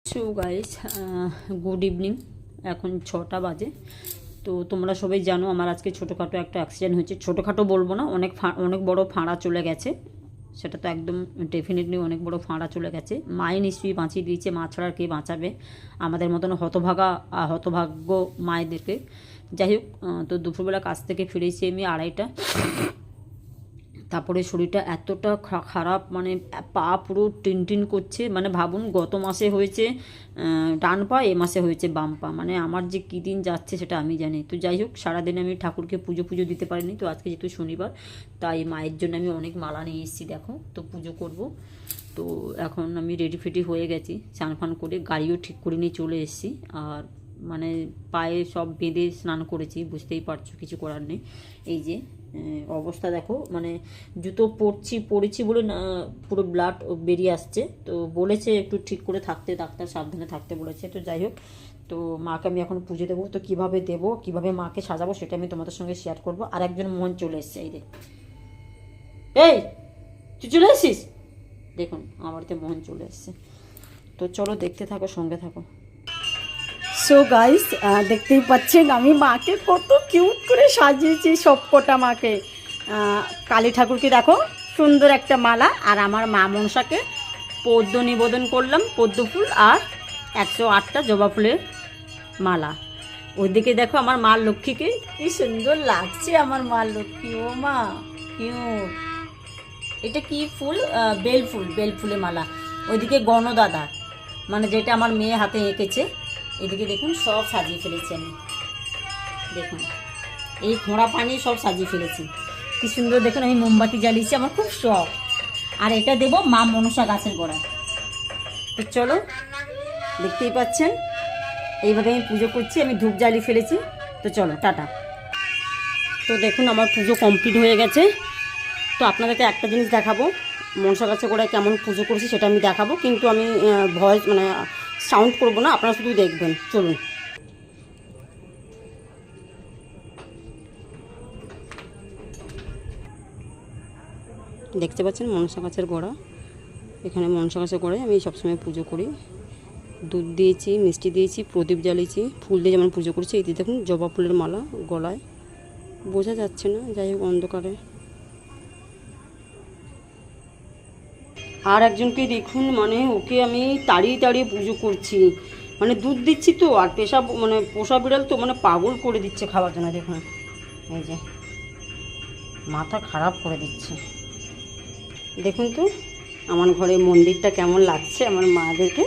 So guys, good evening. এখন 6টা বাজে। তো তোমরা সবাই জানো আমার আজকে ছোটোখাটো একটা অ্যাক্সিডেন্ট হয়েছে। ছোটোখাটো বলবো না, অনেক বড় ফাঁড়া চলে গেছে। সেটা তো একদম ডেফিনেটলি অনেক বড় ফাঁড়া চলে গেছে। মাই নিশ্চয়ই বাঁচিয়ে দিয়েছে, মা ছাড়া আর কে বাঁচাবে আমাদের মতন হতভাগ্য মায়েদেরকে। যাই হোক, তো দুপুরবেলা কাজ থেকে ফিরেছি আমি 2:30টা। তারপরে শরীরটা এতটা খারাপ, মানে পা পুরো টিনটিন করছে। মানে ভাবুন, গত মাসে হয়েছে ডান পা, এ মাসে হয়েছে বাম পা। মানে আমার যে কী দিন যাচ্ছে সেটা আমি জানি। তো যাই হোক, সারাদিন আমি ঠাকুরকে পুজো দিতে পারিনি। তো আজকে যেহেতু শনিবার, তাই মায়ের জন্য আমি অনেক মালা নিয়ে এসেছি। দেখো, তো পুজো করব। তো এখন আমি রেডি ফেডি হয়ে গেছি, স্নান ফান করে গাড়িও ঠিক করে নিয়ে চলে এসেছি। আর মানে পায়ে সব বেঁধে স্নান করেছি, বুঝতেই পারছো, কিছু করার নেই। এই যে অবস্থা দেখো, মানে জুতো পরেছি বলে না পুরো ব্লাড বেরিয়ে আসছে। তো বলেছে একটু ঠিক করে থাকতে, ডাক্তার সাবধানে থাকতে বলেছে। তো যাই হোক, তো মাকে আমি এখন পুজো দেবো। তো কীভাবে দেবো, কীভাবে মাকে সাজাবো, সেটা আমি তোমাদের সঙ্গে শেয়ার করবো। আর একজন মোহন চলে এসছে। এই তুই চলে এসছিস? দেখুন, আমার বাড়িতে মোহন চলে এসছে। তো চলো, দেখতে থাকো, সঙ্গে থাকো। সো গাইস, দেখতেই পাচ্ছেন আমি মাকে কত কিউট করে সাজিয়েছি, সবকটা মাকে। কালী ঠাকুরকে দেখো, সুন্দর একটা মালা। আর আমার মা মনসাকে পদ্ম নিবেদন করলাম, পদ্ম ফুল আর 108টা জবা ফুলের মালা। ওইদিকে দেখো আমার মা লক্ষ্মীকে, কি সুন্দর লাগছে আমার মা লক্ষ্মী। ও মা, কিউট। এটা কি ফুল? বেল ফুলের মালা। ওইদিকে গণদাদা, মানে যেটা আমার মেয়ে হাতে এঁকেছে। এদিকে দেখুন, সব সাজিয়ে ফেলেছি আমি। দেখুন, এই খোঁড়া পানি সব সাজিয়ে ফেলেছি। কি সুন্দর দেখুন, আমি মোমবাতি জ্বালিয়েছি, আমার খুব শখ। আর এটা দেবো মা মনসা গাছের গোড়ায়। তো চলো, দেখতেই পাচ্ছেন এইভাবে আমি পুজো করছি। আমি ধূপ জ্বালিয়ে ফেলেছি। তো চলো, টাটা। তো দেখুন, আমার পুজো কমপ্লিট হয়ে গেছে। তো আপনাদেরকে একটা জিনিস দেখাবো, মনসা গাছের গোড়ায় কেমন পুজো করছি সেটা আমি দেখাবো। কিন্তু আমি ভয়েস মানে সাউন্ড করবো না, আপনারা শুধু দেখবেন। চলুন। দেখতে পাচ্ছেন মনসা গাছের গোড়া। এখানে মনসা গাছের গোড়ায় আমি সবসময় পুজো করি। দুধ দিয়েছি, মিষ্টি দিয়েছি, প্রদীপ জ্বালিয়েছি, ফুল দিয়ে যেমন পুজো করছি। এই দেখুন, জবা ফুলের মালা গলায়, বোঝা যাচ্ছে না, যাই হোক অন্ধকারে। আর একজনকে দেখুন, মানে ওকে আমি তাড়িয়ে পুজো করছি। মানে দুধ দিচ্ছি তো, আর মানে পোষা বিড়াল তো, মানে পাগল করে দিচ্ছে খাওয়ার জন্য। দেখুন, এই যে মাথা খারাপ করে দিচ্ছে। দেখুন তো আমার ঘরে মন্দিরটা কেমন লাগছে আমার মাদেরকে।